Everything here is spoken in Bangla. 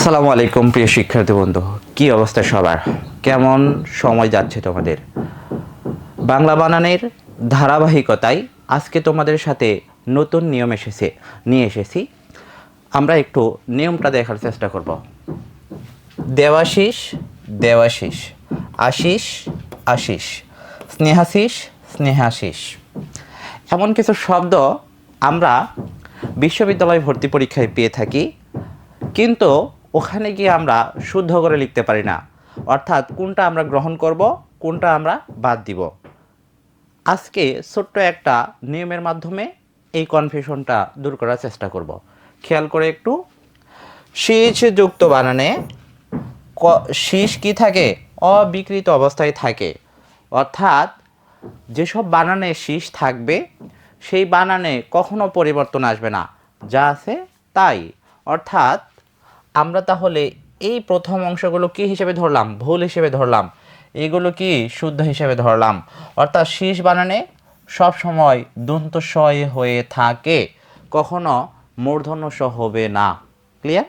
আসসালামু আলাইকুম প্রিয় শিক্ষার্থী বন্ধু, কি অবস্থা সবার? কেমন সময় যাচ্ছে তোমাদের? বাংলা বানানের ধারাবাহিকতায় আজকে তোমাদের সাথে নতুন নিয়ম নিয়ে এসেছি। আমরা একটু নিয়মটা দেখার চেষ্টা করব। দেবাশিস দেবাশিস, আশিস আশিস, স্নেহাশিস স্নেহাশিস, এমন কিছু শব্দ আমরা বিশ্ববিদ্যালয় ভর্তি পরীক্ষায় পেয়ে থাকি, কিন্তু ওখানে গিয়ে আমরা শুদ্ধ করে লিখতে পারি না। অর্থাৎ কোনটা আমরা গ্রহণ করব, কোনটা আমরা বাদ দিব। আজকে ছোট্ট একটা নিয়মের মাধ্যমে এই কনফিউশনটা দূর করার চেষ্টা করব। খেয়াল করে একটু, শীষ যুক্ত বানানে শীষ কি থাকে? অবিকৃত অবস্থায় থাকে। অর্থাৎ যেসব বানানে শীষ থাকবে সেই বানানে কখনো পরিবর্তন আসবে না, যা আছে তাই। অর্থাৎ আমরা তাহলে এই প্রথম অংশগুলো কি হিসেবে ধরলাম? ভুল হিসেবে ধরলাম। এগুলো কি শুদ্ধ হিসেবে ধরলাম। অর্থাৎ শীষ বানানে সব সময় দন্ত স হয়ে থাকে, কখনো মূর্ধন্য স হবে না। ক্লিয়ার?